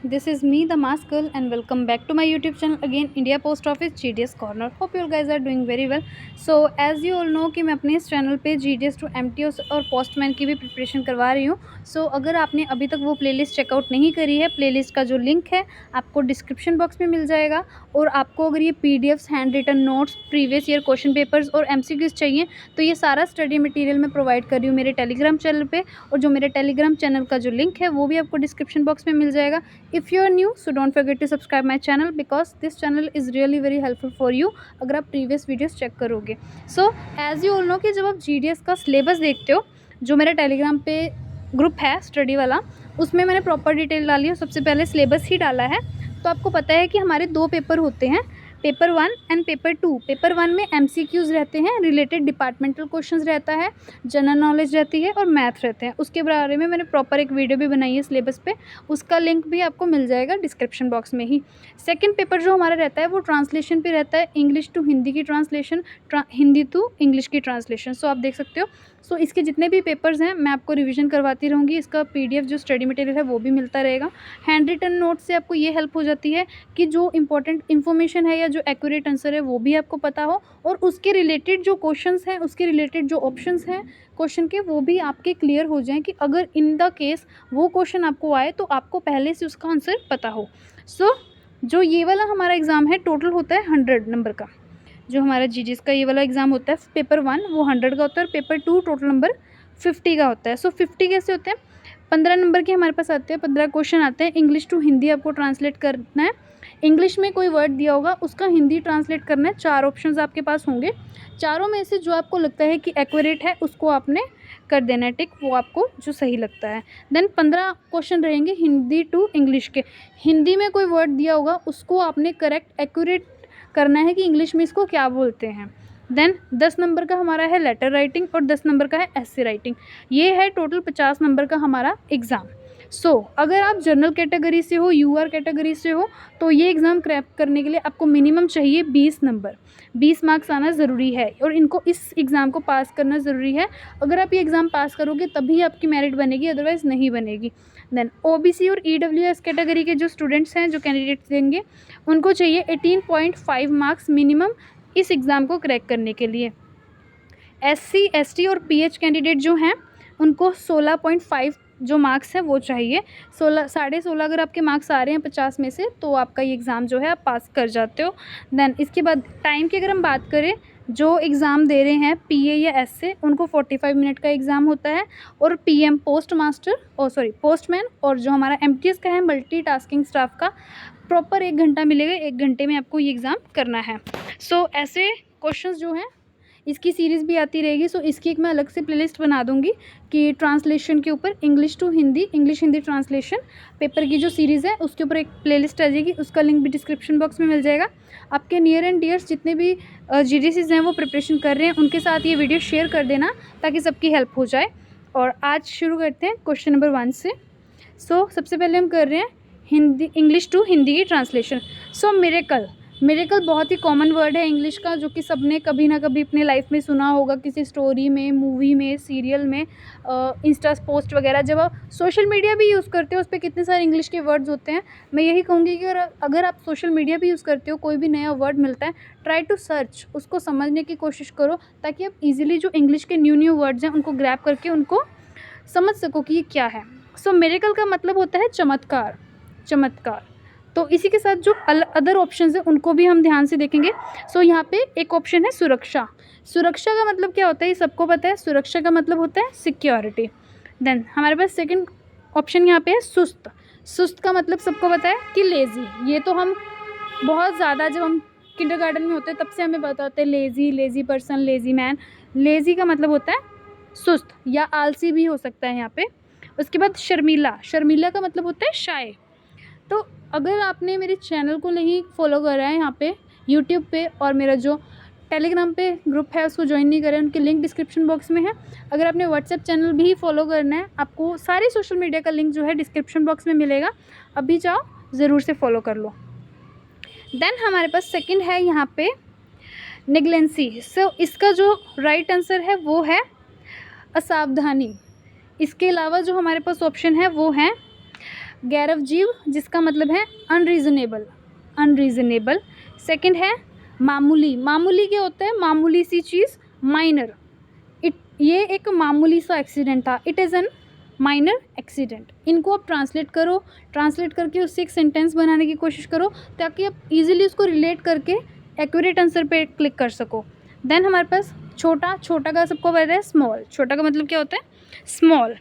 This is me, the Mask Girl, and welcome back to my YouTube channel again, India Post Office GDS Corner. Hope you all guys are doing very well. So as you all know कि मैं अपने इस channel पे GDS to MTOs और postman की भी preparation करवा रही हूँ. सो अगर आपने अभी तक वो प्लेलिस्ट चेकआउट नहीं करी है, प्लेलिस्ट का जो लिंक है आपको डिस्क्रिप्शन बॉक्स में मिल जाएगा. और आपको अगर ये PDFs, hand written notes, previous year question papers और MCQs चाहिए तो ये सारा स्टडी मटेरियल मैं प्रोवाइड कर रही हूँ मेरे टेलीग्राम चैनल पे. और जो मेरे टेलीग्राम चैनल का जो लिंक है वो भी आपको डिस्क्रिप्शन बॉक्स में मिल जाएगा. If you are new, so don't forget to subscribe my channel because this channel is really very helpful for you अगर आप प्रीवियस वीडियोस चेक करोगे. So as you all know कि जब आप GDS का syllabus देखते हो, जो मेरा टेलीग्राम पे ग्रुप है स्टडी वाला, उसमें मैंने प्रॉपर डिटेल डाली है. सबसे पहले सिलेबस ही डाला है. तो आपको पता है कि हमारे 2 पेपर होते हैं, पेपर 1 एंड पेपर 2. पेपर 1 में MCQs रहते हैं, रिलेटेड डिपार्टमेंटल क्वेश्चंस रहता है, जनरल नॉलेज रहती है और मैथ रहते हैं. उसके बारे में मैंने प्रॉपर एक वीडियो भी बनाई है सिलेबस पे, उसका लिंक भी आपको मिल जाएगा डिस्क्रिप्शन बॉक्स में ही. सेकंड पेपर जो हमारा रहता है वो ट्रांसलेशन पे रहता है, इंग्लिश टू हिंदी की ट्रांसलेशन, हिंदी टू इंग्लिश की ट्रांसलेशन. सो आप देख सकते हो. सो इसके जितने भी पेपर्स हैं मैं आपको रिवीजन करवाती रहूँगी. इसका PDF जो स्टडी मटेरियल है वो भी मिलता रहेगा. हैंड रिटन नोट से आपको ये हेल्प हो जाती है कि जो इंपॉर्टेंट इन्फॉर्मेशन है या जो एक्यूरेट आंसर है वो भी आपको पता हो, और उसके रिलेटेड जो क्वेश्चंस हैं, उसके रिलेटेड जो ऑप्शंस हैं क्वेश्चन के, वो भी आपके क्लियर हो जाएं कि अगर इन द केस वो क्वेश्चन आपको आए तो आपको पहले से उसका आंसर पता हो. सो जो ये वाला हमारा एग्ज़ाम है टोटल होता है 100 नंबर का. जो हमारा GDS का ये वाला एग्ज़ाम होता है पेपर 1 वो 100 का होता है और पेपर 2 टोटल नंबर 50 का होता है. सो 50 कैसे होते हैं? 15 नंबर के हमारे पास आते हैं, 15 क्वेश्चन आते हैं. इंग्लिश टू हिंदी आपको ट्रांसलेट करना है. इंग्लिश में कोई वर्ड दिया होगा उसका हिंदी ट्रांसलेट करना है. 4 ऑप्शंस आपके पास होंगे. चारों में से जो आपको लगता है कि एक्यूरेट है उसको आपने कर देना है टिक, वो आपको जो सही लगता है. देन 15 क्वेश्चन रहेंगे हिंदी टू इंग्लिश के. हिंदी में कोई वर्ड दिया होगा उसको आपने करेक्ट एक्यूरेट करना है कि इंग्लिश में इसको क्या बोलते हैं. देन 10 नंबर का हमारा है लेटर राइटिंग और 10 नंबर का है एस्से राइटिंग. ये है टोटल 50 नंबर का हमारा एग्ज़ाम. सो अगर आप जनरल कैटेगरी से हो, UR कैटेगरी से हो, तो ये एग्ज़ाम क्रैक करने के लिए आपको मिनिमम चाहिए 20 नंबर, 20 मार्क्स आना ज़रूरी है और इनको इस एग्ज़ाम को पास करना ज़रूरी है. अगर आप ये एग्ज़ाम पास करोगे तभी आपकी मेरिट बनेगी, अदरवाइज़ नहीं बनेगी. देन OBC और EWS कैटेगरी के जो स्टूडेंट्स हैं, जो कैंडिडेट्स देंगे, उनको चाहिए 18.5 मार्क्स मिनिमम इस एग्ज़ाम को क्रैक करने के लिए. SC ST और PH कैंडिडेट जो हैं उनको 16.5 जो मार्क्स है वो चाहिए. 16.5 अगर आपके मार्क्स आ रहे हैं 50 में से तो आपका ये एग्ज़ाम जो है आप पास कर जाते हो. देन इसके बाद टाइम की अगर हम बात करें, जो एग्ज़ाम दे रहे हैं PA या एस्से उनको 45 मिनट का एग्ज़ाम होता है. और PM पोस्टमैन और जो हमारा MTS का है मल्टीटास्किंग स्टाफ का, प्रॉपर 1 घंटा मिलेगा. 1 घंटे में आपको ये एग्ज़ाम करना है. सो ऐसे क्वेश्चंस जो हैं इसकी सीरीज़ भी आती रहेगी. सो इसकी एक मैं अलग से प्लेलिस्ट बना दूंगी कि ट्रांसलेशन के ऊपर English to Hindi, English Hindi translation paper की जो सीरीज़ है उसके ऊपर एक प्लेलिस्ट आ जाएगी. उसका लिंक भी डिस्क्रिप्शन बॉक्स में मिल जाएगा. आपके नियर एंड डियर्स जितने भी GDCs हैं वो प्रिपरेशन कर रहे हैं उनके साथ ये वीडियो शेयर कर देना ताकि सबकी हेल्प हो जाए. और आज शुरू करते हैं क्वेश्चन नंबर 1 से. सो सबसे पहले हम कर रहे हैं इंग्लिश टू हिंदी की ट्रांसलेशन. सो मिरेकल बहुत ही कॉमन वर्ड है इंग्लिश का, जो कि सबने कभी ना कभी अपने लाइफ में सुना होगा, किसी स्टोरी में, मूवी में, सीरियल में, इंस्टा पोस्ट वगैरह. जब आप सोशल मीडिया भी यूज़ करते हो उस पर कितने सारे इंग्लिश के वर्ड्स होते हैं. मैं यही कहूँगी कि अगर आप सोशल मीडिया भी यूज़ करते हो, कोई भी नया वर्ड मिलता है, ट्राई टू सर्च, उसको समझने की कोशिश करो ताकि आप ईजिली जो इंग्लिश के न्यू वर्ड्स हैं उनको ग्रैब करके उनको समझ सको कि ये क्या है. सो मिरेकल का मतलब होता है चमत्कार. तो इसी के साथ जो अदर ऑप्शंस हैं उनको भी हम ध्यान से देखेंगे. सो यहाँ पे एक ऑप्शन है सुरक्षा. सुरक्षा का मतलब क्या होता है ये सबको पता है. सुरक्षा का मतलब होता है सिक्योरिटी. देन हमारे पास सेकंड ऑप्शन यहाँ पे है सुस्त का मतलब सबको पता है कि लेज़ी. ये तो हम बहुत ज़्यादा जब हम किंडरगार्टन में होते हैं तब से हमें पता होता है lazy person, lazy man. Lazy का मतलब होता है सुस्त या आलसी भी हो सकता है यहाँ पे. उसके बाद शर्मीला का मतलब होता है शाय. तो अगर आपने मेरे चैनल को नहीं फॉलो करा है यहाँ पे यूट्यूब पे, और मेरा जो टेलीग्राम पे ग्रुप है उसको ज्वाइन नहीं करें, उनके लिंक डिस्क्रिप्शन बॉक्स में है. अगर आपने व्हाट्सएप चैनल भी फॉलो करना है, आपको सारे सोशल मीडिया का लिंक जो है डिस्क्रिप्शन बॉक्स में मिलेगा. अभी जाओ ज़रूर से फॉलो कर लो. देन हमारे पास सेकंड है यहाँ पे नेग्लेंसी. सो इसका जो राइट आंसर है वो है असावधानी. इसके अलावा जो हमारे पास ऑप्शन है वो है गैरव जीव जिसका मतलब है अनरीजनेबल, अनरीजनेबल। सेकंड है मामूली, मामूली क्या होता है, मामूली सी चीज़, माइनर, ये एक मामूली सा एक्सीडेंट था, it is an minor accident. इनको आप ट्रांसलेट करो, ट्रांसलेट करके उससे एक सेंटेंस बनाने की कोशिश करो ताकि आप इजीली उसको रिलेट करके एक्यूरेट आंसर पे क्लिक कर सको। देन हमारे पास छोटा, छोटा का सबको पता है स्मॉल, छोटा का मतलब क्या होता है स्मॉल।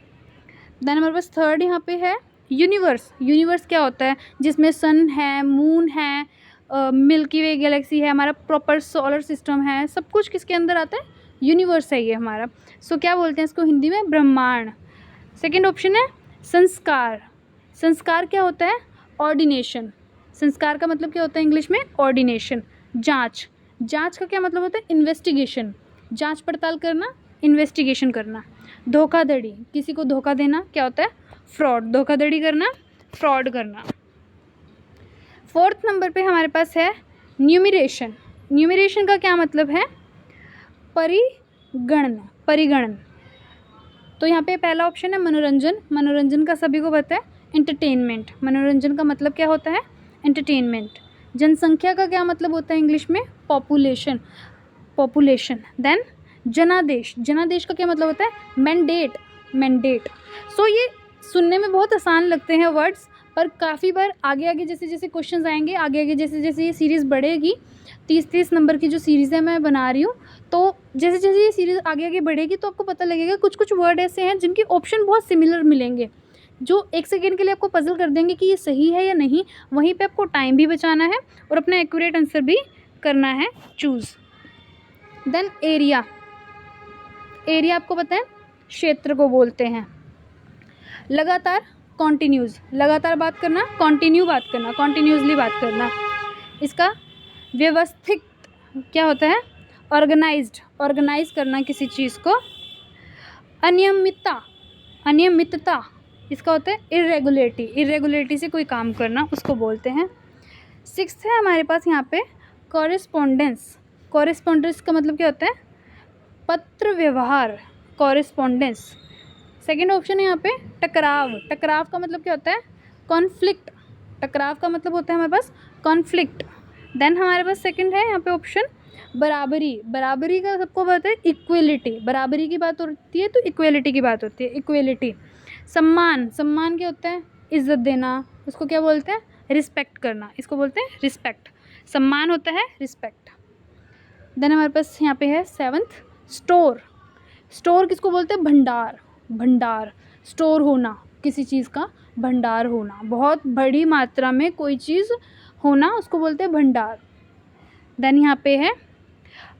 देन हमारे पास थर्ड यहाँ पे है यूनिवर्स, यूनिवर्स क्या होता है जिसमें सन है, मून है, मिल्की वे गैलेक्सी है, हमारा प्रॉपर सोलर सिस्टम है, सब कुछ किसके अंदर आता है, यूनिवर्स है ये हमारा। सो क्या बोलते हैं इसको हिंदी में, ब्रह्मांड। सेकंड ऑप्शन है संस्कार, संस्कार क्या होता है, ऑर्डिनेशन, संस्कार का मतलब क्या होता है इंग्लिश में, ऑर्डिनेशन। जांच, जांच का क्या मतलब होता है, इन्वेस्टिगेशन, जांच पड़ताल करना, इन्वेस्टिगेशन करना। धोखाधड़ी, किसी को धोखा देना क्या होता है, फ्रॉड, धोखाधड़ी करना, फ्रॉड करना। फोर्थ नंबर पे हमारे पास है न्यूमरेशन, न्यूमरेशन का क्या मतलब है, परिगणना, परिगणन। तो यहाँ पे पहला ऑप्शन है मनोरंजन, मनोरंजन का सभी को पता है एंटरटेनमेंट, मनोरंजन का मतलब क्या होता है, एंटरटेनमेंट। जनसंख्या का क्या मतलब होता है इंग्लिश में, पॉपुलेशन, पॉपुलेशन। देन जनादेश, जनादेश का क्या मतलब होता है, मैंडेट, मैंडेट। सो ये सुनने में बहुत आसान लगते हैं वर्ड्स, पर काफ़ी बार आगे आगे जैसे जैसे क्वेश्चंस आएंगे, आगे आगे जैसे जैसे ये सीरीज़ बढ़ेगी, 30 नंबर की जो सीरीज़ है मैं बना रही हूँ, तो जैसे जैसे ये सीरीज़ आगे आगे बढ़ेगी तो आपको पता लगेगा कुछ कुछ वर्ड ऐसे हैं जिनके ऑप्शन बहुत सिमिलर मिलेंगे, जो एक सेकेंड के लिए आपको पजल कर देंगे कि ये सही है या नहीं। वहीं पे आपको टाइम भी बचाना है और अपना एक्यूरेट आंसर भी करना है चूज़। देन एरिया, एरिया आपको पता है क्षेत्र को बोलते हैं। लगातार, कॉन्टिन्यूज़, लगातार बात करना, कॉन्टिन्यू बात करना, कॉन्टिन्यूसली बात करना। इसका व्यवस्थित क्या होता है, ऑर्गेनाइज्ड, ऑर्गेनाइज करना किसी चीज़ को। अनियमितता, अनियमितता इसका होता है इरेगुलरिटी, इरेगुलरिटी से कोई काम करना उसको बोलते हैं। सिक्स्थ है हमारे पास यहाँ पे कॉरेस्पॉन्डेंस, कॉरेस्पॉन्डेंस का मतलब क्या होता है, पत्र व्यवहार, कॉरेस्पॉन्डेंस। सेकंड ऑप्शन है यहाँ पे टकराव, टकराव का मतलब क्या होता है, कॉन्फ्लिक्ट, टकराव का मतलब होता है हमारे पास कॉन्फ्लिक्ट। देन हमारे पास सेकंड है यहाँ पे ऑप्शन बराबरी, बराबरी का सबको पता है इक्वलिटी, बराबरी की बात होती है तो इक्वलिटी की बात होती है, इक्वलिटी। सम्मान, सम्मान क्या होता है, इज्जत देना, उसको क्या बोलते हैं, रिस्पेक्ट करना, इसको बोलते हैं रिस्पेक्ट, सम्मान होता है रिस्पेक्ट। देन हमारे पास यहाँ पे है सेवन्थ स्टोर, स्टोर किसको बोलते हैं, भंडार, भंडार, स्टोर होना, किसी चीज़ का भंडार होना, बहुत बड़ी मात्रा में कोई चीज़ होना उसको बोलते हैं भंडार। देन यहाँ पे है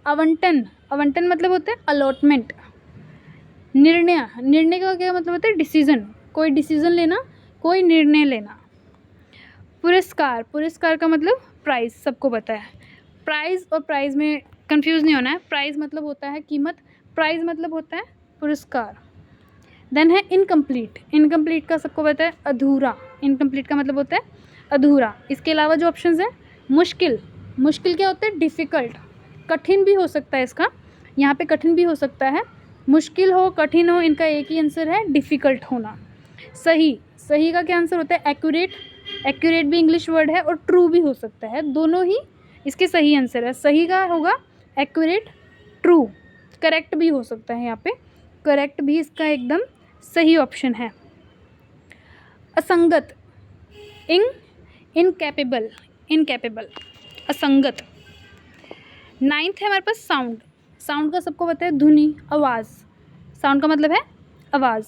आवंटन, आवंटन मतलब होता है अलॉटमेंट। निर्णय, निर्णय का क्या मतलब होता है, डिसीजन, कोई डिसीजन लेना, कोई निर्णय लेना। पुरस्कार, पुरस्कार का मतलब प्राइज़, सबको पता है। प्राइज़ और प्राइज़ में कंफ्यूज नहीं होना है, प्राइज़ मतलब होता है कीमत, प्राइज़ मतलब होता है पुरस्कार। देन है इनकम्प्लीट, इनकम्प्लीट का सबको पता है अधूरा, इनकम्प्लीट का मतलब होता है अधूरा। इसके अलावा जो ऑप्शंस हैं मुश्किल, मुश्किल क्या होता है, डिफ़िकल्ट, कठिन भी हो सकता है इसका, यहाँ पे कठिन भी हो सकता है, मुश्किल हो कठिन हो इनका एक ही आंसर है डिफ़िकल्ट होना। सही, सही का क्या आंसर होता है, एक्यूरेट, एक्यूरेट भी इंग्लिश वर्ड है और ट्रू भी हो सकता है, दोनों ही इसके सही आंसर है। सही का होगा एक्यूरेट, ट्रू, करेक्ट भी हो सकता है, यहाँ पे करेक्ट भी इसका एकदम सही ऑप्शन है। असंगत, इनकैपेबल, इनकैपेबल, असंगत। नाइन्थ है हमारे पास साउंड, साउंड का सबको पता है ध्वनि, आवाज़, साउंड का मतलब है आवाज़।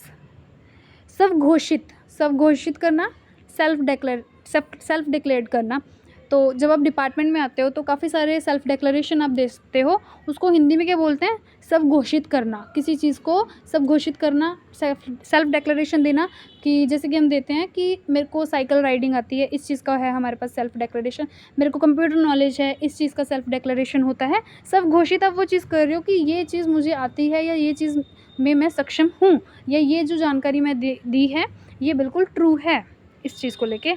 स्वघोषित, स्वघोषित करना, सेल्फ डिक्लेयर करना। तो जब आप डिपार्टमेंट में आते हो तो काफ़ी सारे सेल्फ डिक्लेरेशन आप दे सकते हो, उसको हिंदी में क्या बोलते हैं, सब घोषित करना, किसी चीज़ को सब घोषित करना, सेल्फ डिक्लेरेशन देना। कि जैसे कि हम देते हैं कि मेरे को साइकिल राइडिंग आती है, इस चीज़ का है हमारे पास सेल्फ डिक्लेरेशन, मेरे को कंप्यूटर नॉलेज है, इस चीज़ का सेल्फ डिक्लेरेशन होता है। सब घोषित आप वो चीज़ कर रहे हो कि ये चीज़ मुझे आती है या ये चीज़ में मैं सक्षम हूँ, या ये जो जानकारी मैं दी है ये बिल्कुल ट्रू है इस चीज़ को लेके।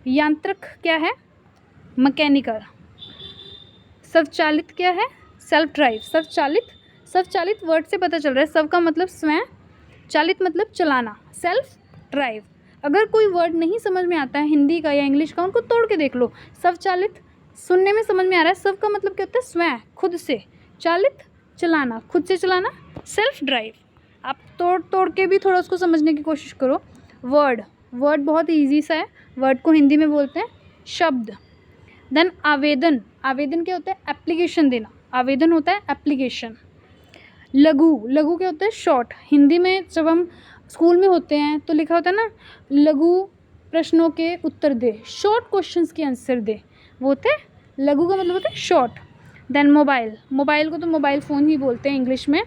यांत्रिक क्या है, मैकेनिकल। स्वचालित क्या है, सेल्फ ड्राइव, स्वचालित, स्वचालित वर्ड से पता चल रहा है, सब का मतलब स्वयं, चालित मतलब चलाना, सेल्फ ड्राइव। अगर कोई वर्ड नहीं समझ में आता है हिंदी का या इंग्लिश का, उनको तोड़ के देख लो। स्वचालित, सुनने में समझ में आ रहा है, स्व का मतलब क्या होता है स्वयं, खुद से, चालित चलाना, खुद से चलाना, सेल्फ ड्राइव। आप तोड़ तोड़ के भी थोड़ा उसको समझने की कोशिश करो। वर्ड, वर्ड बहुत ईजी सा है, वर्ड को हिंदी में बोलते हैं शब्द। देन आवेदन, आवेदन क्या होता है एप्लीकेशन देना, आवेदन होता है एप्लीकेशन। लघु, लघु क्या होता है शॉर्ट, हिंदी में जब हम स्कूल में होते हैं तो लिखा होता है ना लघु प्रश्नों के उत्तर दे, शॉर्ट क्वेश्चंस के आंसर दे, वो होते हैं लघु का मतलब होता है शॉर्ट। देन मोबाइल, मोबाइल को तो मोबाइल फ़ोन ही बोलते हैं इंग्लिश में।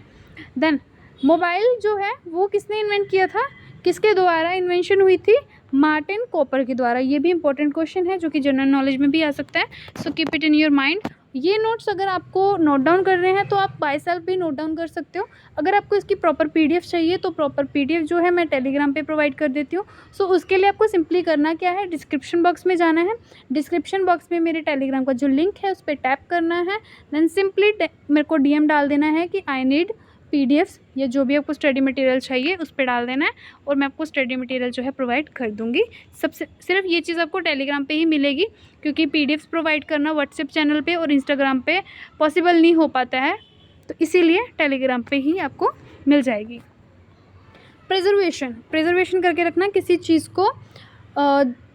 देन मोबाइल जो है वो किसने इन्वेंट किया था, किसके द्वारा इन्वेंशन हुई थी, मार्टिन कॉपर के द्वारा। ये भी इंपॉर्टेंट क्वेश्चन है जो कि जनरल नॉलेज में भी आ सकता है, so keep it in your mind. ये नोट्स अगर आपको नोट डाउन कर रहे हैं तो आप बाय सेल्फ भी नोट डाउन कर सकते हो। अगर आपको इसकी प्रॉपर पीडीएफ चाहिए तो प्रॉपर पीडीएफ जो है मैं टेलीग्राम पे प्रोवाइड कर देती हूँ। सो उसके लिए आपको सिंपली करना क्या है, डिस्क्रिप्शन बॉक्स में जाना है, डिस्क्रिप्शन बॉक्स में मेरे टेलीग्राम का जो लिंक है उस पर टैप करना है, देन सिंपली मेरे को डीएम डाल देना है कि आई नीड पीडीएफ्स या जो भी आपको स्टडी मटेरियल चाहिए उस पर डाल देना है और मैं आपको स्टडी मटेरियल जो है प्रोवाइड कर दूँगी। सबसे सिर्फ ये चीज़ आपको टेलीग्राम पे ही मिलेगी, क्योंकि पीडीएफ्स प्रोवाइड करना व्हाट्सएप चैनल पे और इंस्टाग्राम पे पॉसिबल नहीं हो पाता है, तो इसीलिए टेलीग्राम पे ही आपको मिल जाएगी। प्रिजर्वेशन, प्रिजर्वेशन करके रखना किसी चीज़ को,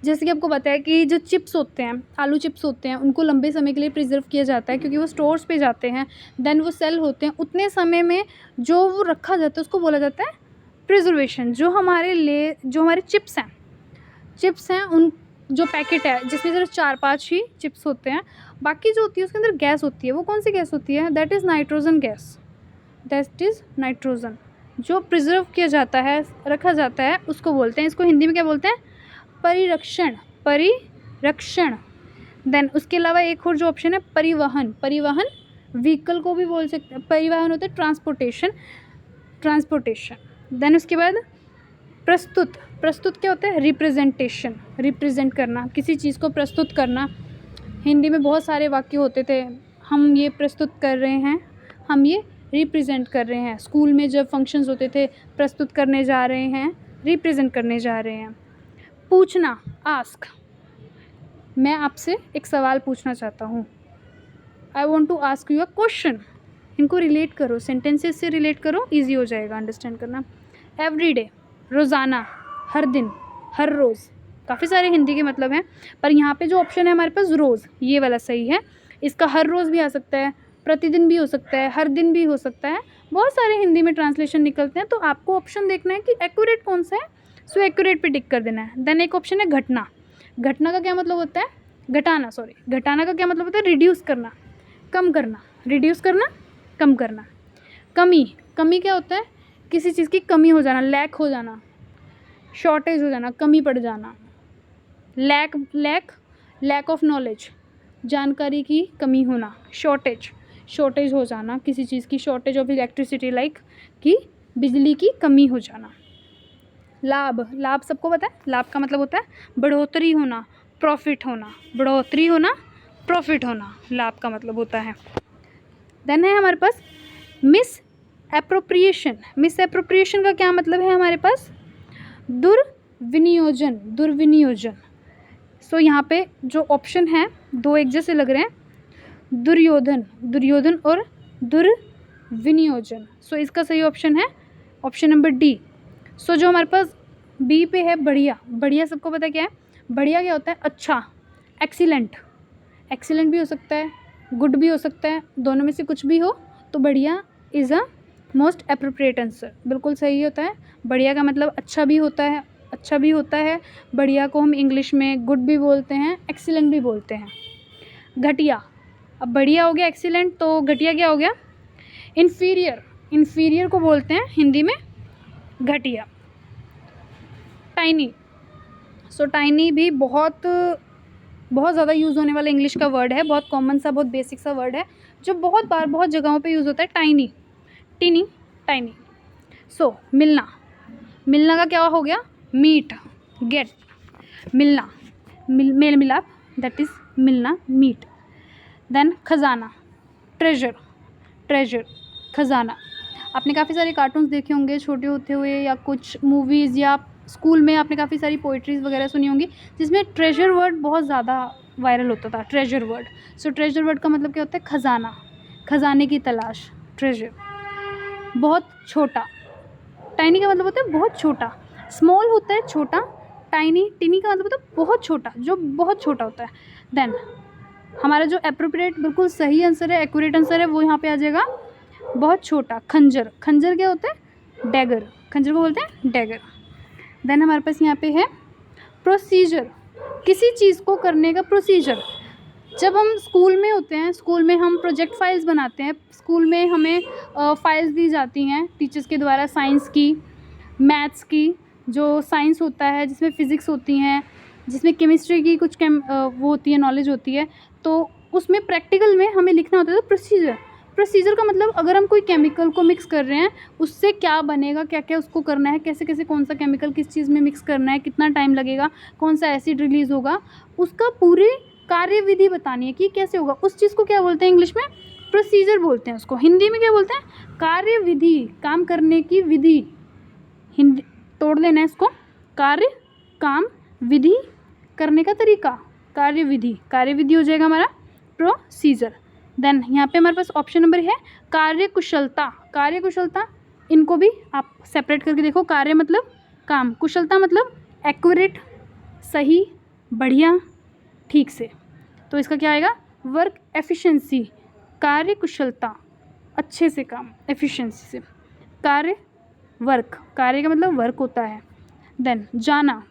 जैसे कि आपको पता है कि जो चिप्स होते हैं, आलू चिप्स होते हैं, उनको लंबे समय के लिए प्रिजर्व किया जाता है क्योंकि वो स्टोर्स पे जाते हैं, देन वो सेल होते हैं, उतने समय में जो वो रखा जाता है उसको बोला जाता है प्रिजर्वेशन। जो हमारे चिप्स हैं उन जो पैकेट है जिसमें सिर्फ 4-5 ही चिप्स होते हैं, बाकी जो होती है उसके अंदर गैस होती है, वो कौन सी गैस होती है, that is nitrogen gas, that is nitrogen. जो प्रिजर्व किया जाता है, रखा जाता है, उसको बोलते हैं, इसको हिंदी में क्या बोलते हैं, परिरक्षण, परिरक्षण। देन उसके अलावा एक और जो ऑप्शन है परिवहन, परिवहन व्हीकल को भी बोल सकते हैं, परिवहन होता है ट्रांसपोर्टेशन, ट्रांसपोर्टेशन। देन उसके बाद प्रस्तुत, प्रस्तुत क्या होता है रिप्रेजेंटेशन, रिप्रेजेंट करना, किसी चीज़ को प्रस्तुत करना। हिंदी में बहुत सारे वाक्य होते थे, हम ये प्रस्तुत कर रहे हैं, हम ये रिप्रेजेंट कर रहे हैं। स्कूल में जब फंक्शंस होते थे, प्रस्तुत करने जा रहे हैं, रिप्रेजेंट करने जा रहे हैं। पूछना, आस्क, मैं आपसे एक सवाल पूछना चाहता हूँ, I want to ask you a question. इनको रिलेट करो, सेंटेंसेस से रिलेट करो, ईजी हो जाएगा अंडरस्टैंड करना। एवरीडे, रोज़ाना, हर दिन, हर रोज़, काफ़ी सारे हिंदी के मतलब हैं, पर यहाँ पे जो ऑप्शन है हमारे पास रोज़, ये वाला सही है। इसका हर रोज़ भी आ सकता है, प्रतिदिन भी हो सकता है, हर दिन भी हो सकता है, बहुत सारे हिंदी में ट्रांसलेशन निकलते हैं, तो आपको ऑप्शन देखना है कि एक्यूरेट कौन सा है, सो एक्यूरेट पे टिक कर देना है। देन एक ऑप्शन है घटना, घटना का क्या मतलब होता है, घटाना, सॉरी, घटाना का क्या मतलब होता है रिड्यूस करना, कम करना, रिड्यूस करना, कम करना। कमी, कमी क्या होता है, किसी चीज़ की कमी हो जाना, लैक हो जाना, शॉर्टेज हो जाना, कमी पड़ जाना। लैक, लैक ऑफ नॉलेज, जानकारी की कमी होना। शॉर्टेज, शॉर्टेज हो जाना, किसी चीज़ की शॉर्टेज ऑफ इलेक्ट्रिसिटी, लाइक कि बिजली की कमी हो जाना। लाभ, लाभ सबको पता है, लाभ का मतलब होता है बढ़ोतरी होना, प्रॉफिट होना, बढ़ोतरी होना, प्रॉफिट होना, लाभ का मतलब होता है। देन है हमारे पास मिस एप्रोप्रिएशन, मिस एप्रोप्रिएशन का क्या मतलब है हमारे पास, दुर्विनियोजन, दुर्विनियोजन। सो यहाँ पे जो ऑप्शन है दो एक जैसे लग रहे हैं, दुर्योधन, दुर्योधन और दुर्विनियोजन। सो इसका सही ऑप्शन है ऑप्शन नंबर डी। सो जो हमारे पास बी पे है बढ़िया, बढ़िया सबको पता क्या है, बढ़िया क्या होता है अच्छा, एक्सीलेंट, एक्सीलेंट भी हो सकता है, गुड भी हो सकता है, दोनों में से कुछ भी हो तो बढ़िया is a most appropriate answer, बिल्कुल सही होता है। बढ़िया का मतलब अच्छा भी होता है, अच्छा भी होता है, बढ़िया को हम इंग्लिश में गुड भी बोलते हैं, एक्सीलेंट भी बोलते हैं। घटिया, अब बढ़िया हो गया एक्सीलेंट, तो घटिया क्या हो गया, इन्फीरियर, इन्फीरियर को बोलते हैं हिंदी में घटिया। टाइनी, सो टाइनी भी बहुत ज़्यादा यूज़ होने वाला इंग्लिश का वर्ड है, बहुत कॉमन सा, बहुत बेसिक सा वर्ड है जो बहुत बार बहुत जगहों पे यूज़ होता है। Tiny, tiny, tiny. सो मिलना, मिलना का क्या हो गया, मीट, गेट, मिलना, मेल मिलाप, दैट इज़ मिलना, मीट। देन खजाना, ट्रेजर, ट्रेजर, खजाना। आपने काफ़ी सारे कार्टून्स देखे होंगे छोटे होते हुए, या कुछ मूवीज़ या स्कूल में आपने काफ़ी सारी पोइट्रीज़ वगैरह सुनी होंगी जिसमें ट्रेजर वर्ड बहुत ज़्यादा वायरल होता था, ट्रेजर वर्ड। सो ट्रेजर वर्ड का मतलब क्या होता है? खजाना, खजाने की तलाश, ट्रेजर। बहुत छोटा, टाइनी का मतलब होता है बहुत छोटा। स्मॉल होता है छोटा, टाइनी, टिनी का मतलब होता है बहुत छोटा, जो बहुत छोटा होता है। देन हमारा जो एप्रोप्रिएट बिल्कुल सही आंसर है, एक्यूरेट आंसर है, वो यहाँ पे आ जाएगा बहुत छोटा। खंजर, खंजर क्या होता है? डैगर, खंजर को बोलते हैं डैगर। देन हमारे पास यहाँ पे है प्रोसीजर, किसी चीज़ को करने का प्रोसीजर। जब हम स्कूल में होते हैं, स्कूल में हम प्रोजेक्ट फाइल्स बनाते हैं, स्कूल में हमें फाइल्स दी जाती हैं टीचर्स के द्वारा, साइंस की, मैथ्स की, जो साइंस होता है जिसमें फ़िज़िक्स होती हैं, जिसमें केमिस्ट्री की कुछ वो होती है, नॉलेज होती है, तो उसमें प्रैक्टिकल में हमें लिखना होता है प्रोसीजर। प्रोसीजर का मतलब अगर हम कोई केमिकल को मिक्स कर रहे हैं, उससे क्या बनेगा, क्या क्या उसको करना है, कैसे कैसे कौन सा केमिकल किस चीज़ में मिक्स करना है, कितना टाइम लगेगा, कौन सा एसिड रिलीज़ होगा, उसका पूरी कार्यविधि बतानी है कि कैसे होगा। उस चीज़ को क्या बोलते हैं इंग्लिश में? प्रोसीजर बोलते हैं उसको। हिंदी में क्या बोलते हैं? कार्यविधि, काम करने की विधि। हिंदी तोड़ लेना है इसको, कार्य, काम, विधि, करने का तरीका, कार्यविधि। कार्यविधि हो जाएगा हमारा प्रोसीजर। देन यहाँ पे हमारे पास ऑप्शन नंबर है कार्यकुशलता। कार्यकुशलता, इनको भी आप सेपरेट करके देखो। कार्य मतलब काम, कुशलता मतलब एक्यूरेट, सही, बढ़िया, ठीक से। तो इसका क्या आएगा? वर्क एफिशिएंसी, कार्य कुशलता, अच्छे से काम, एफिशिएंसी से। कार्य, वर्क, कार्य का मतलब वर्क होता है। देन जाना,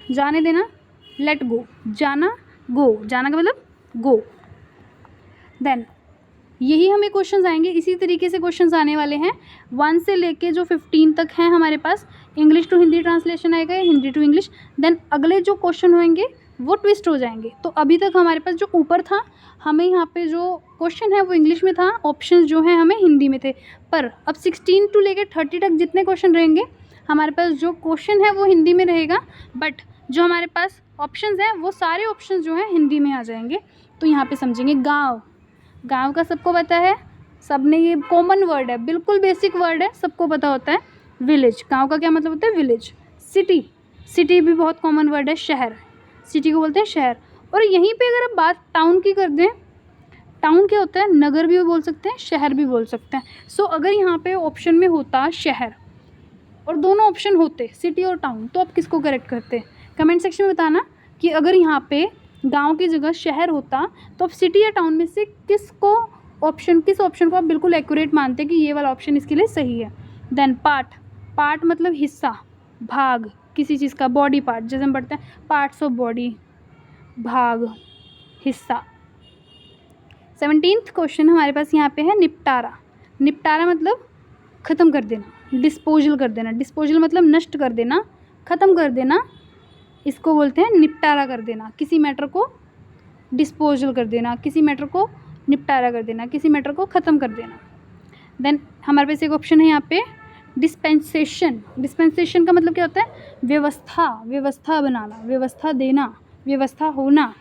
जाने देना, लेट गो, जाना, गो, जाना का मतलब गो। देन यही हमें क्वेश्चंस आएंगे, इसी तरीके से क्वेश्चंस आने वाले हैं 1 से लेके जो 15 तक हैं हमारे पास। इंग्लिश टू हिंदी ट्रांसलेशन आएगा, हिंदी टू इंग्लिश। देन अगले जो क्वेश्चन होंगे वो ट्विस्ट हो जाएंगे। तो अभी तक हमारे पास जो ऊपर था, हमें यहाँ पे जो क्वेश्चन है वो इंग्लिश में था, ऑप्शंस जो हैं हमें हिंदी में थे। पर अब 16 टू लेके 30 तक जितने क्वेश्चन रहेंगे, हमारे पास जो क्वेश्चन है वो हिंदी में रहेगा, बट जो हमारे पास ऑप्शंस हैं वो सारे ऑप्शंस जो हैं हिंदी में आ जाएंगे। तो यहाँ पे समझेंगे गाँव, गाँव का सबको पता है, सबने ये कॉमन वर्ड है, बिल्कुल बेसिक वर्ड है, सबको पता होता है। विलेज, गाँव का क्या मतलब होता है? विलेज। सिटी, सिटी भी बहुत कॉमन वर्ड है, शहर, सिटी को बोलते हैं शहर। और यहीं पे अगर आप बात टाउन की कर दें, टाउन क्या होता है? नगर भी बोल सकते हैं, शहर भी बोल सकते हैं। सो अगर यहाँ पे ऑप्शन में होता शहर और दोनों ऑप्शन होते सिटी और टाउन, तो आप किसको करेक्ट करते? कमेंट सेक्शन में बताना कि अगर यहाँ पे गांव की जगह शहर होता तो आप सिटी या टाउन में से किस ऑप्शन को आप बिल्कुल एक्यूरेट मानते कि ये वाला ऑप्शन इसके लिए सही है। देन पार्ट, पार्ट मतलब हिस्सा, भाग किसी चीज़ का, बॉडी पार्ट, जैसे हम पढ़ते हैं पार्ट्स ऑफ बॉडी, भाग, हिस्सा। 17th क्वेश्चन हमारे पास यहाँ पे है निपटारा। निपटारा मतलब ख़त्म कर देना, डिस्पोजल कर देना। डिस्पोजल मतलब नष्ट कर देना, ख़त्म कर देना, इसको बोलते हैं निपटारा कर देना। किसी मैटर को डिस्पोजल कर देना, किसी मैटर को निपटारा कर देना, किसी मैटर को ख़त्म कर देना। देन हमारे पास एक ऑप्शन है यहाँ पे डिस्पेंसेशन। डिस्पेंसेशन का मतलब क्या होता है? व्यवस्था, व्यवस्था बनाना, व्यवस्था देना, व्यवस्था होना।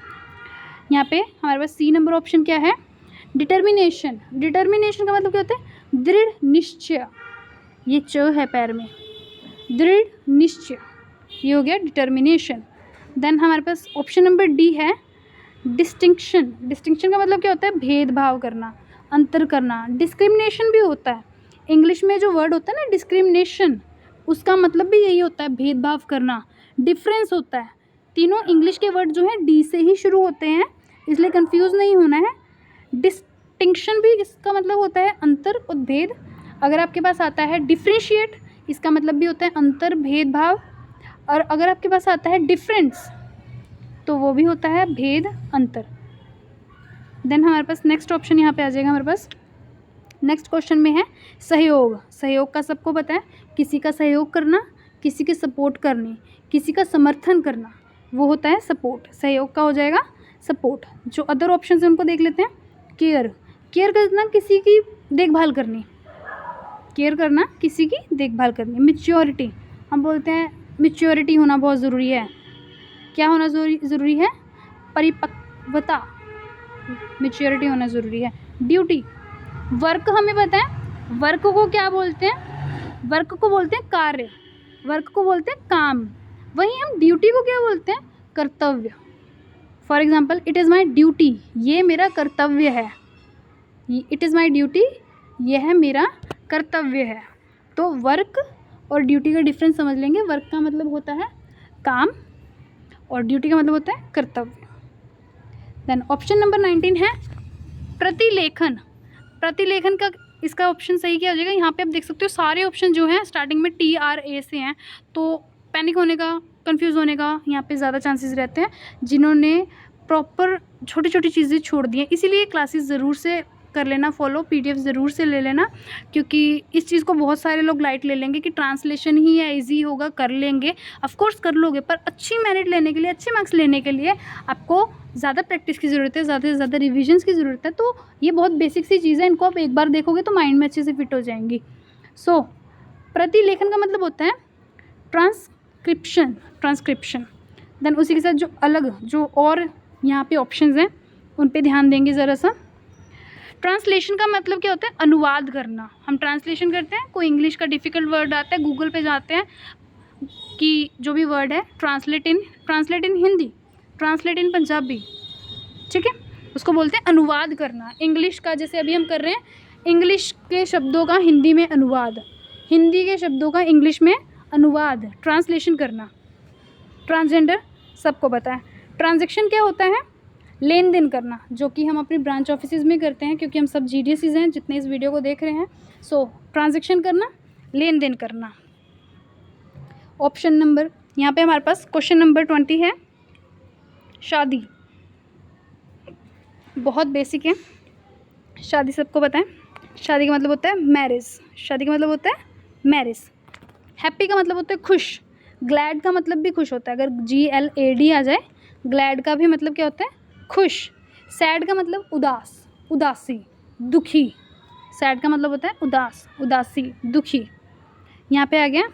यहाँ पे हमारे पास सी नंबर ऑप्शन क्या है? डिटर्मिनेशन। डिटर्मिनेशन का मतलब क्या होता है? दृढ़ निश्चय, ये च है पैर में, दृढ़ निश्चय, ये हो गया डिटर्मिनेशन। देन हमारे पास ऑप्शन नंबर डी है डिस्टिंक्शन। डिस्टिंक्शन का मतलब क्या होता है? भेदभाव करना, अंतर करना। डिस्क्रिमिनेशन भी होता है, इंग्लिश में जो वर्ड होता है ना डिस्क्रिमिनेशन, उसका मतलब भी यही होता है, भेदभाव करना। डिफरेंस होता है, तीनों इंग्लिश के वर्ड जो हैं डी से ही शुरू होते हैं, इसलिए कंफ्यूज नहीं होना है। डिस्टिंक्शन भी इसका मतलब होता है अंतर और भेद। अगर आपके पास आता है डिफ्रेंशिएट, इसका मतलब भी होता है अंतर, भेदभाव। और अगर आपके पास आता है डिफरेंस, तो वो भी होता है भेद, अंतर। देन हमारे पास नेक्स्ट ऑप्शन यहाँ पे आ जाएगा हमारे पास। नेक्स्ट क्वेश्चन में है सहयोग। सहयोग का सबको पता है, किसी का सहयोग करना, किसी के सपोर्ट करनी, किसी का समर्थन करना, वो होता है सपोर्ट। सहयोग का हो जाएगा सपोर्ट। जो अदर ऑप्शन है उनको देख लेते हैं। केयर, केयर करना, किसी की देखभाल करनी, केयर करना, किसी की देखभाल करनी। मैच्योरिटी, हम बोलते हैं मैच्योरिटी होना बहुत ज़रूरी है। क्या होना ज़रूरी है? परिपक्वता, मैच्योरिटी होना ज़रूरी है। ड्यूटी, वर्क हमें पता है, वर्क को क्या बोलते हैं? वर्क को बोलते हैं कार्य। वर्क को बोलते हैं काम। वहीं हम ड्यूटी को क्या बोलते हैं? कर्तव्य। For example, it is my duty, ये मेरा कर्तव्य है। इट इज़ माई ड्यूटी, यह है मेरा कर्तव्य है। तो वर्क और ड्यूटी का डिफरेंस समझ लेंगे। वर्क का मतलब होता है काम और ड्यूटी का मतलब होता है कर्तव्य। देन ऑप्शन नंबर 19 है प्रतिलेखन। प्रतिलेखन का इसका ऑप्शन सही क्या हो जाएगा? यहाँ पे आप देख सकते हो सारे ऑप्शन जो हैं स्टार्टिंग में TRA से हैं, तो पैनिक होने का, कंफ्यूज होने का यहाँ पे ज़्यादा चांसेस रहते हैं जिन्होंने प्रॉपर छोटी छोटी चीज़ें छोड़ दी हैं। इसीलिए क्लासेस ज़रूर से कर लेना फॉलो, PDF ज़रूर से ले लेना, क्योंकि इस चीज़ को बहुत सारे लोग लाइट ले लेंगे कि ट्रांसलेशन ही है, ईजी होगा, कर लेंगे। ऑफ कोर्स कर लोगे, पर अच्छी मेरिट लेने के लिए, अच्छे मार्क्स लेने के लिए आपको ज़्यादा प्रैक्टिस की ज़रूरत है, ज़्यादा से ज़्यादा रिविजन्स की ज़रूरत है। तो ये बहुत बेसिक सी चीज़ है, इनको आप एक बार देखोगे तो माइंड में अच्छे से फिट हो जाएंगी। सो प्रतिलेखन का मतलब होता है ट्रांसक्रिप्शन। देन उसी के साथ जो अलग जो और यहाँ पे ऑप्शंस हैं उन पे ध्यान देंगे ज़रा सा। ट्रांसलेशन का मतलब क्या होता है? अनुवाद करना। हम ट्रांसलेशन करते हैं, कोई इंग्लिश का डिफ़िकल्ट वर्ड आता है, गूगल पे जाते हैं कि जो भी वर्ड है ट्रांसलेट इन हिंदी, ट्रांसलेट इन पंजाबी, ठीक है, उसको बोलते हैं अनुवाद करना। इंग्लिश का जैसे अभी हम कर रहे हैं, इंग्लिश के शब्दों का हिंदी में अनुवाद, हिंदी के शब्दों का इंग्लिश में अनुवाद, ट्रांसलेशन करना। ट्रांसजेंडर सबको पता है। ट्रांजैक्शन क्या होता है? लेन देन करना, जो कि हम अपनी ब्रांच ऑफिसेज में करते हैं, क्योंकि हम सब GDSs हैं जितने इस वीडियो को देख रहे हैं। सो ट्रांजैक्शन करना, लेन देन करना। ऑप्शन नंबर यहाँ पे हमारे पास क्वेश्चन नंबर 20 है शादी। बहुत बेसिक है, शादी सबको पता है। शादी का मतलब होता है मैरिज। शादी का मतलब होता है मैरिज। हैप्पी का मतलब होता है खुश। ग्लैड का मतलब भी खुश होता है, अगर GLAD आ जाए, ग्लैड का भी मतलब क्या होता है? खुश। सैड का मतलब उदास, उदासी, दुखी। सैड का मतलब होता है उदास, उदासी, दुखी। यहाँ पे आ गया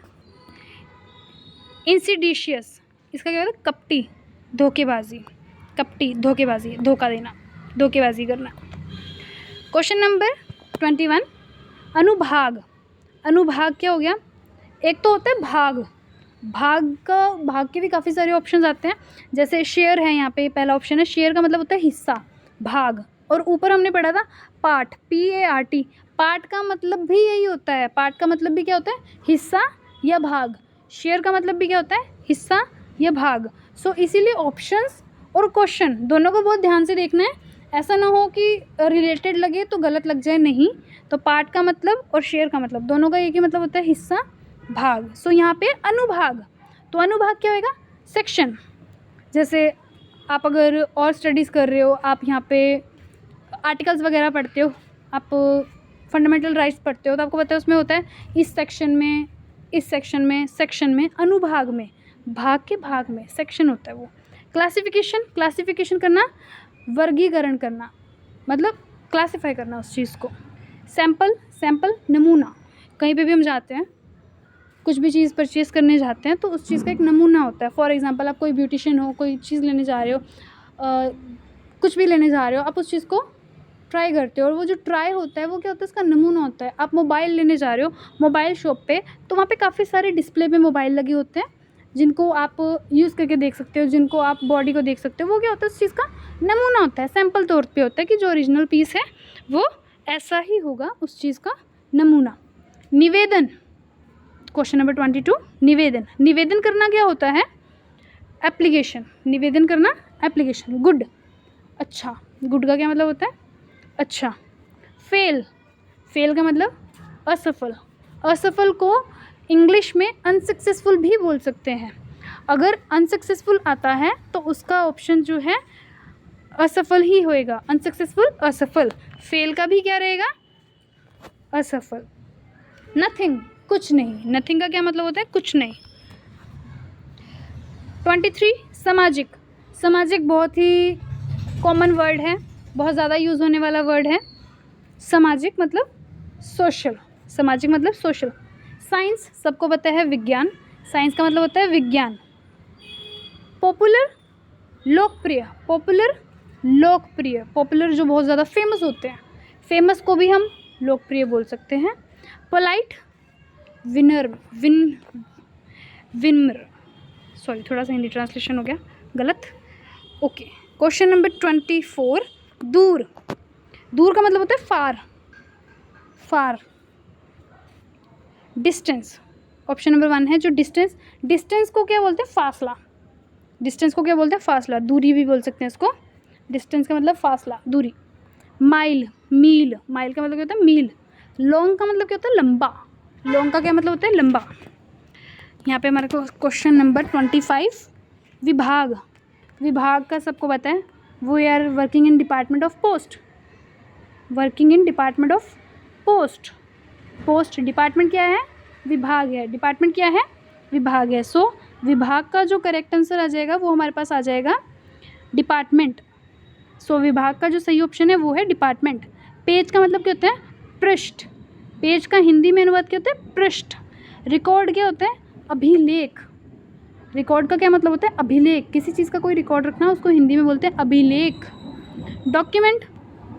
इंसिडिशियस, इसका क्या होता है? कपटी, धोखेबाजी, कपटी, धोखेबाजी, धोखा देना, धोखेबाजी करना। क्वेश्चन नंबर 21 अनुभाग। अनुभाग क्या हो गया? एक तो होता है भाग, भाग के भी काफ़ी सारे ऑप्शंस आते हैं, जैसे शेयर है, यहाँ पे पहला ऑप्शन है। शेयर का मतलब होता है हिस्सा, भाग। और ऊपर हमने पढ़ा था पार्ट, PART, पार्ट का मतलब भी यही होता है। पार्ट का मतलब भी क्या होता है? हिस्सा या भाग। शेयर का मतलब भी क्या होता है? हिस्सा या भाग। सो इसीलिए ऑप्शंस और क्वेश्चन दोनों को बहुत ध्यान से देखना है, ऐसा ना हो कि रिलेटेड लगे तो गलत लग जाए, नहीं। तो पार्ट का मतलब और शेयर का मतलब दोनों का एक ही मतलब होता है, हिस्सा, भाग। सो यहाँ पे अनुभाग, तो अनुभाग क्या होएगा? सेक्शन। जैसे आप अगर और स्टडीज़ कर रहे हो, आप यहाँ पे आर्टिकल्स वगैरह पढ़ते हो, आप फंडामेंटल राइट्स पढ़ते हो, तो आपको पता है उसमें होता है इस सेक्शन में, इस सेक्शन में, सेक्शन में, अनुभाग में, भाग के भाग में सेक्शन होता है वो। क्लासिफिकेशन करना, वर्गीकरण करना, मतलब क्लासिफाई करना उस चीज़ को। सैंपल नमूना। कहीं पे भी हम जाते हैं, कुछ भी चीज़ परचेज़ करने जाते हैं, तो उस चीज़ का एक नमूना होता है। फॉर एग्जांपल, आप कोई ब्यूटिशियन हो, कोई चीज़ लेने जा रहे हो, कुछ भी लेने जा रहे हो, आप उस चीज़ को ट्राई करते हो, और वो जो ट्राई होता है वो क्या होता है? उसका नमूना होता है। आप मोबाइल लेने जा रहे हो मोबाइल शॉप पे, तो वहाँ पे काफ़ी सारे डिस्प्ले पे मोबाइल लगे होते हैं, जिनको आप यूज़ करके देख सकते हो, जिनको आप बॉडी को देख सकते हो। वो क्या होता है? उस चीज़ का नमूना होता है, सैंपल तौर पे होता है कि जो ओरिजिनल पीस है वो ऐसा ही होगा, उस चीज़ का नमूना। निवेदन, क्वेश्चन नंबर 22 निवेदन। निवेदन करना क्या होता है? एप्लीकेशन। निवेदन करना, एप्लीकेशन। गुड, अच्छा। गुड का क्या मतलब होता है? अच्छा। फेल का मतलब असफल। असफल को इंग्लिश में अनसक्सेसफुल भी बोल सकते हैं। अगर अनसक्सेसफुल आता है तो उसका ऑप्शन जो है असफल ही होएगा, अनसक्सेसफुल, असफल। फेल का भी क्या रहेगा? असफल। नथिंग, कुछ नहीं। नथिंग का क्या मतलब होता है? कुछ नहीं। 23 सामाजिक। सामाजिक बहुत ही कॉमन वर्ड है, बहुत ज़्यादा यूज़ होने वाला वर्ड है। सामाजिक मतलब सोशल, सामाजिक मतलब सोशल। साइंस सबको पता है, विज्ञान। साइंस का मतलब होता है विज्ञान। पॉपुलर, लोकप्रिय। पॉपुलर, लोकप्रिय। पॉपुलर जो बहुत ज़्यादा फेमस होते हैं, फेमस को भी हम लोकप्रिय बोल सकते हैं। पोलाइट, विनम्र, सॉरी थोड़ा सा हिंदी ट्रांसलेशन हो गया गलत। ओके, क्वेश्चन नंबर 24, दूर। दूर का मतलब होता है फार, फार। डिस्टेंस, ऑप्शन नंबर 1 है जो डिस्टेंस। डिस्टेंस को क्या बोलते हैं? फासला। डिस्टेंस को क्या बोलते हैं? फासला, दूरी भी बोल सकते हैं इसको। डिस्टेंस का मतलब फासला, दूरी। माइल, मील। माइल का मतलब क्या होता है? मील। लॉन्ग का मतलब क्या होता है? लंबा। लॉन्ग का क्या मतलब होता है? लंबा। यहाँ पे हमारे को क्वेश्चन नंबर 25, विभाग। विभाग का सबको पता है, we are working in department of post. Working in department of post. Post department क्या है? विभाग है। डिपार्टमेंट क्या है? विभाग है। सो विभाग का जो करेक्ट आंसर आ जाएगा वो हमारे पास आ जाएगा डिपार्टमेंट। सो विभाग का जो सही ऑप्शन है वो है डिपार्टमेंट। पेज का मतलब क्या होता है? पृष्ठ। पेज का हिंदी में अनुवाद क्या होता है? पृष्ठ। रिकॉर्ड क्या होता है? अभिलेख। रिकॉर्ड का क्या मतलब होता है? अभिलेख। किसी चीज़ का कोई रिकॉर्ड रखना उसको हिंदी में बोलते हैं अभिलेख। Document,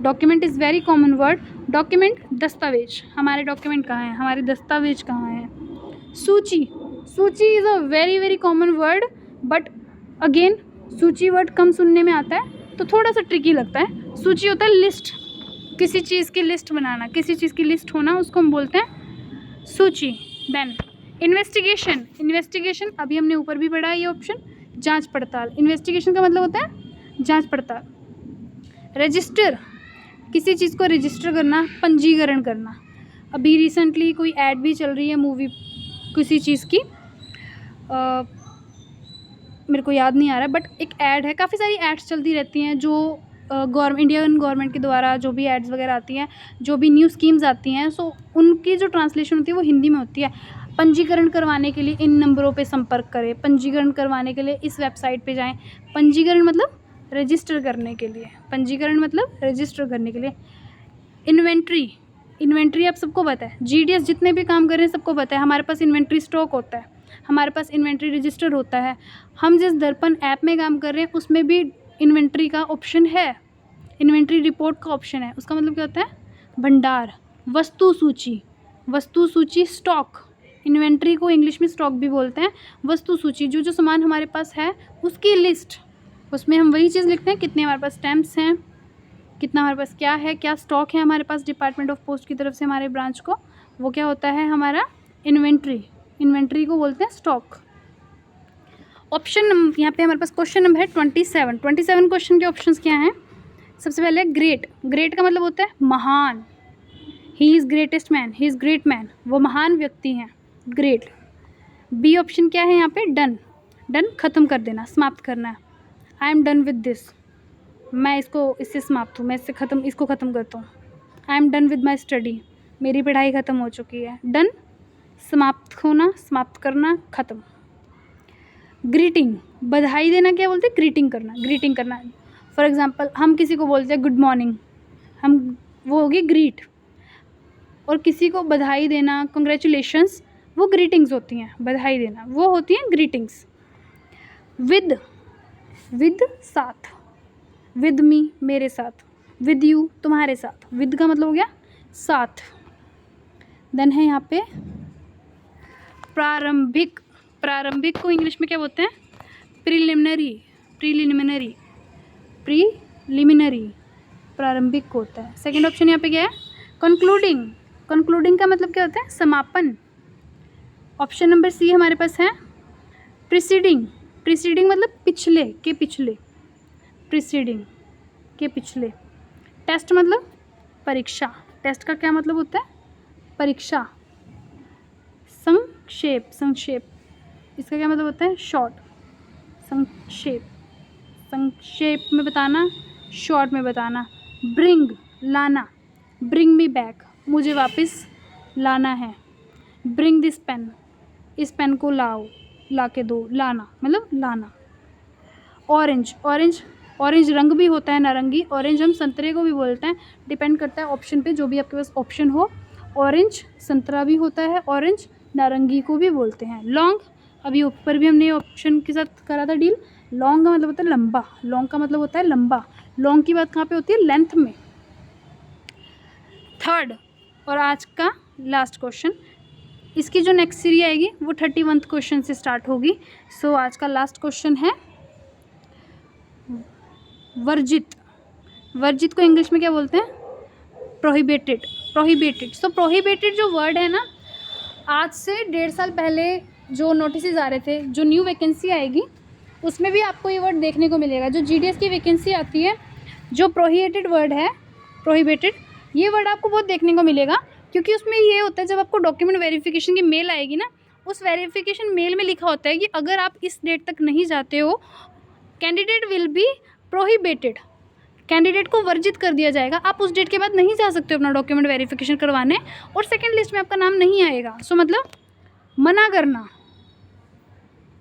document is very common word. Document, दस्तावेज। हमारे डॉक्यूमेंट कहाँ हैं? हमारे दस्तावेज कहाँ हैं? सूची, सूची is a very very common word, but again सूची वर्ड कम सुनने में आता है तो थोड़ा सा ट्रिकी लगता है। सूची होता है लिस्ट, किसी चीज़ की लिस्ट बनाना, किसी चीज़ की लिस्ट होना, उसको हम बोलते हैं सूची। देन इन्वेस्टिगेशन, इन्वेस्टिगेशन अभी हमने ऊपर भी पढ़ा है ये ऑप्शन, जांच पड़ताल। इन्वेस्टिगेशन का मतलब होता है जांच पड़ताल। रजिस्टर, किसी चीज़ को रजिस्टर करना, पंजीकरण करना। अभी रिसेंटली कोई ऐड भी चल रही है मूवी किसी चीज़ की, मेरे को याद नहीं आ रहा है, बट एक ऐड है, काफ़ी सारी ऐड्स चलती रहती हैं जो इंडियन गवर्नमेंट के द्वारा जो भी एड्स वगैरह आती हैं, जो भी न्यू स्कीम्स आती हैं, सो उनकी जो ट्रांसलेशन होती है वो हिंदी में होती है। पंजीकरण करवाने के लिए इन नंबरों पे संपर्क करें, पंजीकरण करवाने के लिए इस वेबसाइट पे जाएं। पंजीकरण मतलब रजिस्टर करने के लिए, पंजीकरण मतलब रजिस्टर करने के लिए। इन्वेंट्री, इन्वेंट्री आप सबको पता है, जीडीएस जितने भी काम कर रहे हैं सबको पता है, हमारे पास इन्वेंट्री स्टॉक होता है, हमारे पास इन्वेंट्री रजिस्टर होता है। हम जिस दर्पण ऐप में काम कर रहे हैं उसमें भी इन्वेंट्री का ऑप्शन है, इन्वेंट्री रिपोर्ट का ऑप्शन है। उसका मतलब क्या होता है? भंडार। वस्तु सूची, वस्तु सूची स्टॉक। इन्वेंट्री को इंग्लिश में स्टॉक भी बोलते हैं। वस्तु सूची, जो जो सामान हमारे पास है उसकी लिस्ट, उसमें हम वही चीज़ लिखते हैं, कितने हमारे पास स्टैम्प्स हैं, कितना हमारे पास क्या है, क्या स्टॉक है हमारे पास डिपार्टमेंट ऑफ पोस्ट की तरफ से हमारे ब्रांच को, वो क्या होता है हमारा इन्वेंट्री। इन्वेंट्री को बोलते हैं स्टॉक। ऑप्शन यहाँ पे हमारे पास क्वेश्चन नंबर है 27। 27 क्वेश्चन के ऑप्शंस क्या हैं? सबसे पहले ग्रेट। ग्रेट का मतलब होता है महान, he is greatest man, he is great man, वो महान व्यक्ति हैं, ग्रेट। बी ऑप्शन क्या है यहाँ पे? डन। डन ख़त्म कर देना, समाप्त करना है। I am done with this, मैं इससे समाप्त हूँ, मैं इसको ख़त्म करता हूँ। I am done with my study, मेरी पढ़ाई ख़त्म हो चुकी है। डन समाप्त होना, समाप्त करना, ख़त्म। ग्रीटिंग, बधाई देना क्या बोलते हैं? ग्रीटिंग करना, ग्रीटिंग करना। फॉर एग्ज़ाम्पल हम किसी को बोलते हैं गुड मॉर्निंग, हम वो होगी ग्रीट। और किसी को बधाई देना, कंग्रेचुलेशंस, वो ग्रीटिंग्स होती हैं। बधाई देना वो होती हैं ग्रीटिंग्स। विद, विद साथ, विद मी मेरे साथ, विद यू तुम्हारे साथ। विद का मतलब हो गया साथ। देन है यहाँ पे प्रारंभिक। प्रारंभिक को इंग्लिश में क्या बोलते हैं? प्रीलिमिनरी, प्रीलिमिनरी, प्रीलिमिनरी प्रारंभिक को होता है। सेकंड ऑप्शन यहाँ पे क्या है? कंक्लूडिंग। कंक्लूडिंग का मतलब क्या होता है? समापन। ऑप्शन नंबर सी हमारे पास है प्रीसीडिंग। प्रीसीडिंग मतलब पिछले के, पिछले, प्रीसीडिंग के पिछले। टेस्ट मतलब परीक्षा, टेस्ट का क्या मतलब होता है? परीक्षा। संक्षेप, संक्षेप इसका क्या मतलब होता है? शॉर्ट, संक्षेप, संक्षेप में बताना, शॉर्ट में बताना। ब्रिंग लाना, ब्रिंग मी बैक मुझे वापस लाना है। ब्रिंग दिस पेन, इस पेन को लाओ, ला के दो, लाना मतलब लाना। ऑरेंज, ऑरेंज, ऑरेंज रंग भी होता है, नारंगी। ऑरेंज हम संतरे को भी बोलते हैं, डिपेंड करता है ऑप्शन पे, जो भी आपके पास ऑप्शन हो। ऑरेंज संतरा भी होता है, ऑरेंज नारंगी को भी बोलते हैं। लॉन्ग, अभी ऊपर भी हमने ऑप्शन के साथ करा था डील। लॉन्ग का मतलब होता है लंबा, लॉन्ग का मतलब होता है लंबा। लॉन्ग की बात कहाँ पे होती है? लेंथ में। थर्ड और आज का लास्ट क्वेश्चन, इसकी जो नेक्स्ट सीरीज आएगी वो 31 क्वेश्चन से स्टार्ट होगी। सो आज का लास्ट क्वेश्चन है वर्जित। वर्जित को इंग्लिश में क्या बोलते हैं? प्रोहिबिटेड। प्रोहिबिटेड। सो प्रोहिबिटेड जो वर्ड है ना, आज से 1.5 साल पहले जो नोटिस आ रहे थे, जो न्यू वैकेंसी आएगी उसमें भी आपको ये वर्ड देखने को मिलेगा। जो जीडीएस की वैकेंसी आती है, जो प्रोहिबिटेड वर्ड है, प्रोहिबिटेड, ये वर्ड आपको बहुत देखने को मिलेगा, क्योंकि उसमें ये होता है जब आपको डॉक्यूमेंट वेरिफिकेशन की मेल आएगी ना, उस वेरिफिकेशन मेल में लिखा होता है कि अगर आप इस डेट तक नहीं जाते हो, candidate will be prohibited, candidate को वर्जित कर दिया जाएगा, आप उस डेट के बाद नहीं जा सकते हो अपना डॉक्यूमेंट वेरिफिकेशन करवाने, और सेकंड लिस्ट में आपका नाम नहीं आएगा। सो मतलब मना करना,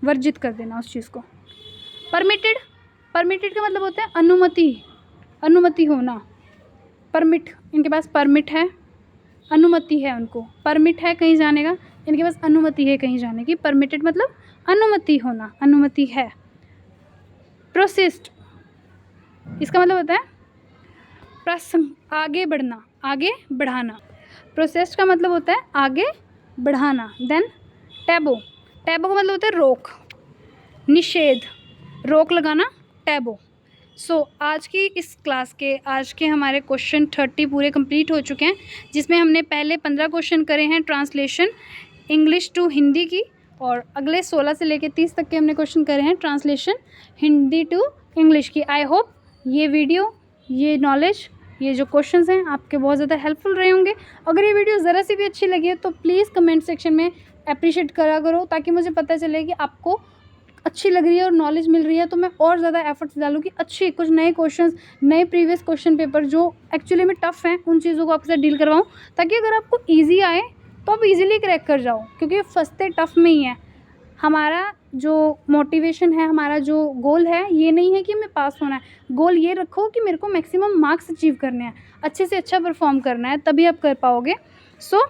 वर्जित कर देना उस चीज़ को। परमिटेड, परमिटेड का मतलब होता है अनुमति, अनुमति होना। परमिट, इनके पास परमिट है, अनुमति है, उनको परमिट है कहीं जाने का, इनके पास अनुमति है कहीं जाने की। परमिटेड मतलब अनुमति होना, अनुमति है। प्रोसेस्ड, इसका मतलब होता है प्रसंग, आगे बढ़ना, आगे बढ़ाना। प्रोसेस्ड का मतलब होता है आगे बढ़ाना। देन टैबो, टैबो का मतलब होता है रोक, निषेध, रोक लगाना, टैबो। सो आज की इस क्लास के, आज के हमारे क्वेश्चन 30 पूरे कंप्लीट हो चुके हैं, जिसमें हमने पहले 15 क्वेश्चन करे हैं ट्रांसलेशन इंग्लिश टू हिंदी की, और अगले 16 से लेकर 30 तक के हमने क्वेश्चन करे हैं ट्रांसलेशन हिंदी टू इंग्लिश की। आई होप ये वीडियो, ये नॉलेज, ये जो क्वेश्चंस हैं आपके बहुत ज़्यादा हेल्पफुल रहे होंगे। अगर ये वीडियो ज़रा सी भी अच्छी लगी है तो प्लीज़ कमेंट सेक्शन में अप्रिशिएट करा करो, ताकि मुझे पता चले कि आपको अच्छी लग रही है और नॉलेज मिल रही है, तो मैं और ज़्यादा एफर्ट्स डालूँ कि अच्छी कुछ नए क्वेश्चंस, नए प्रीवियस क्वेश्चन पेपर जो एक्चुअली में टफ़ हैं, उन चीज़ों को आपके साथ डील करवाऊँ, ताकि अगर आपको ईजी आए तो आप इजीली क्रैक कर जाओ, क्योंकि फंसते टफ़ में ही है। हमारा जो मोटिवेशन है, हमारा जो गोल है, ये नहीं है कि हमें पास होना है, गोल ये रखो कि मेरे को मैक्सिमम मार्क्स अचीव करने हैं, अच्छे से अच्छा परफॉर्म करना है, तभी आप कर पाओगे। सो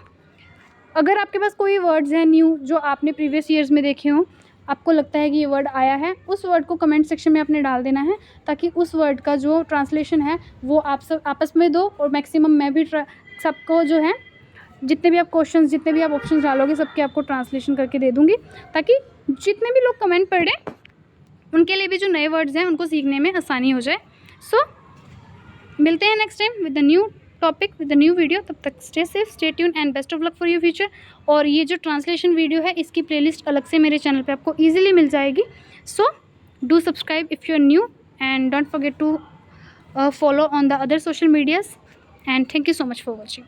अगर आपके पास कोई वर्ड्स हैं न्यू जो आपने प्रीवियस ईयर्स में देखे हों, आपको लगता है कि ये वर्ड आया है, उस वर्ड को कमेंट सेक्शन में आपने डाल देना है, ताकि उस वर्ड का जो ट्रांसलेशन है वो आप सब आपस में दो, और मैक्सिमम मैं भी सबको जो है, जितने भी आप क्वेश्चंस, जितने भी आप ऑप्शन डालोगे, सबके आपको ट्रांसलेशन करके दे दूँगी, ताकि जितने भी लोग कमेंट पढ़ें उनके लिए भी जो नए वर्ड्स हैं उनको सीखने में आसानी हो जाए। सो मिलते हैं next time with the new topic, with the new video. तब तक stay safe, stay tune and best of luck for your future. और ये जो ट्रांसलेशन वीडियो है, इसकी प्लेलिस्ट अलग से मेरे चैनल पे आपको ईजिली मिल जाएगी। So do subscribe if you are new, and don't forget to follow on the other social medias, and thank you so much for watching.